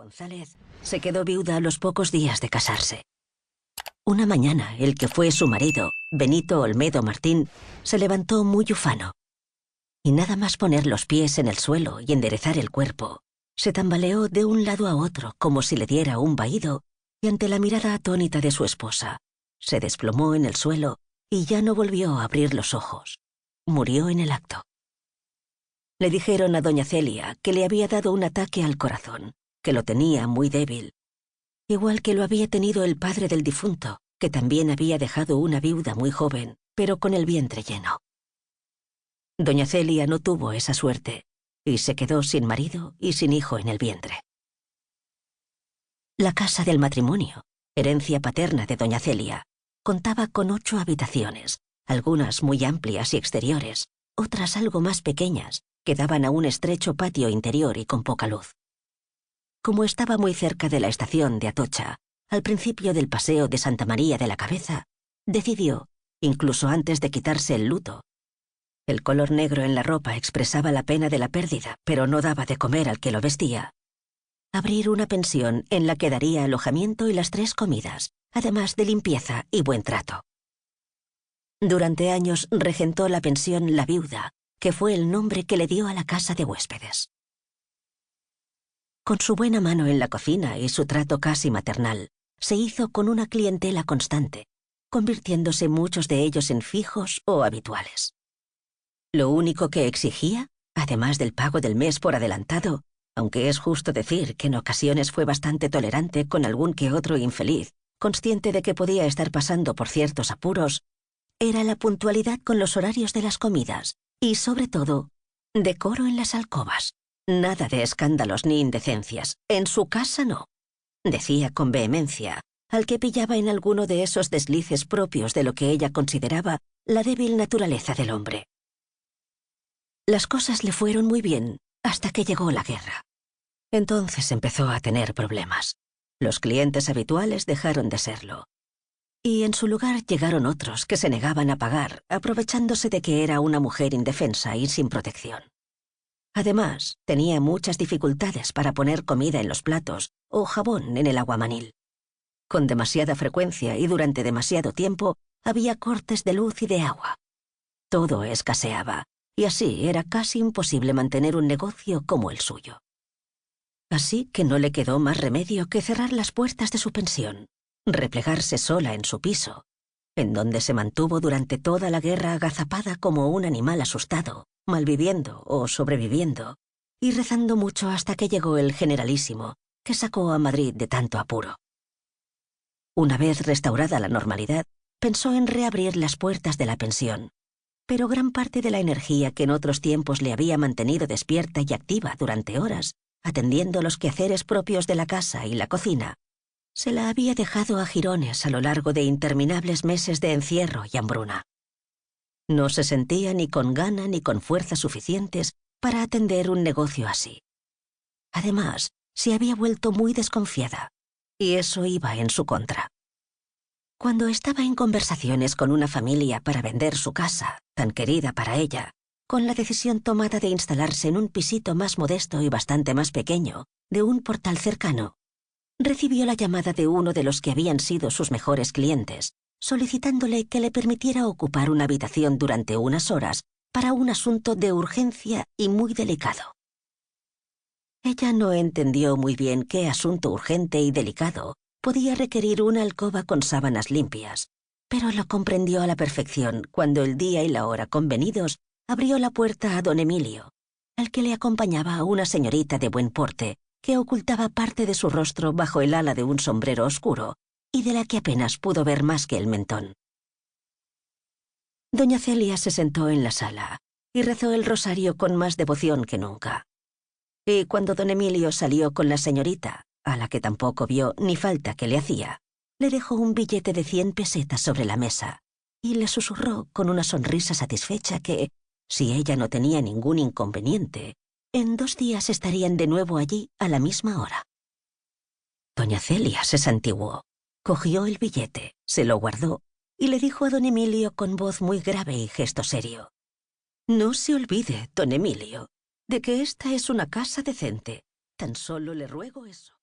González se quedó viuda a los pocos días de casarse. Una mañana, el que fue su marido, Benito Olmedo Martín, se levantó muy ufano. Y nada más poner los pies en el suelo y enderezar el cuerpo, se tambaleó de un lado a otro como si le diera un vaído, y ante la mirada atónita de su esposa, se desplomó en el suelo y ya no volvió a abrir los ojos. Murió en el acto. Le dijeron a doña Celia que le había dado un ataque al corazón, que lo tenía muy débil, igual que lo había tenido el padre del difunto, que también había dejado una viuda muy joven, pero con el vientre lleno. Doña Celia no tuvo esa suerte, y se quedó sin marido y sin hijo en el vientre. La casa del matrimonio, herencia paterna de doña Celia, contaba con 8 habitaciones, algunas muy amplias y exteriores, otras algo más pequeñas, que daban a un estrecho patio interior y con poca luz. Como estaba muy cerca de la estación de Atocha, al principio del paseo de Santa María de la Cabeza, decidió, incluso antes de quitarse el luto. El color negro en la ropa expresaba la pena de la pérdida, pero no daba de comer al que lo vestía. Abrir una pensión en la que daría alojamiento y las 3 comidas, además de limpieza y buen trato. Durante años regentó la pensión La Viuda, que fue el nombre que le dio a la casa de huéspedes. Con su buena mano en la cocina y su trato casi maternal, se hizo con una clientela constante, convirtiéndose muchos de ellos en fijos o habituales. Lo único que exigía, además del pago del mes por adelantado, aunque es justo decir que en ocasiones fue bastante tolerante con algún que otro infeliz, consciente de que podía estar pasando por ciertos apuros, era la puntualidad con los horarios de las comidas y, sobre todo, decoro en las alcobas. Nada de escándalos ni indecencias. En su casa no, decía con vehemencia, al que pillaba en alguno de esos deslices propios de lo que ella consideraba la débil naturaleza del hombre. Las cosas le fueron muy bien hasta que llegó la guerra. Entonces empezó a tener problemas. Los clientes habituales dejaron de serlo. Y en su lugar llegaron otros que se negaban a pagar, aprovechándose de que era una mujer indefensa y sin protección. Además, tenía muchas dificultades para poner comida en los platos o jabón en el aguamanil. Con demasiada frecuencia y durante demasiado tiempo había cortes de luz y de agua. Todo escaseaba, y así era casi imposible mantener un negocio como el suyo. Así que no le quedó más remedio que cerrar las puertas de su pensión, replegarse sola en su piso, en donde se mantuvo durante toda la guerra agazapada como un animal asustado, malviviendo o sobreviviendo, y rezando mucho hasta que llegó el generalísimo, que sacó a Madrid de tanto apuro. Una vez restaurada la normalidad, pensó en reabrir las puertas de la pensión, pero gran parte de la energía que en otros tiempos le había mantenido despierta y activa durante horas, atendiendo los quehaceres propios de la casa y la cocina, se la había dejado a jirones a lo largo de interminables meses de encierro y hambruna. No se sentía ni con gana ni con fuerzas suficientes para atender un negocio así. Además, se había vuelto muy desconfiada, y eso iba en su contra. Cuando estaba en conversaciones con una familia para vender su casa, tan querida para ella, con la decisión tomada de instalarse en un pisito más modesto y bastante más pequeño, de un portal cercano, recibió la llamada de uno de los que habían sido sus mejores clientes, solicitándole que le permitiera ocupar una habitación durante unas horas para un asunto de urgencia y muy delicado. Ella no entendió muy bien qué asunto urgente y delicado podía requerir una alcoba con sábanas limpias, pero lo comprendió a la perfección cuando el día y la hora convenidos abrió la puerta a don Emilio, al que le acompañaba una señorita de buen porte que ocultaba parte de su rostro bajo el ala de un sombrero oscuro y de la que apenas pudo ver más que el mentón. Doña Celia se sentó en la sala y rezó el rosario con más devoción que nunca. Y cuando don Emilio salió con la señorita, a la que tampoco vio ni falta que le hacía, le dejó un billete de 100 pesetas sobre la mesa y le susurró con una sonrisa satisfecha que, si ella no tenía ningún inconveniente, en 2 días estarían de nuevo allí a la misma hora. Doña Celia se santiguó, cogió el billete, se lo guardó y le dijo a don Emilio con voz muy grave y gesto serio: «No se olvide, don Emilio, de que esta es una casa decente. Tan solo le ruego eso».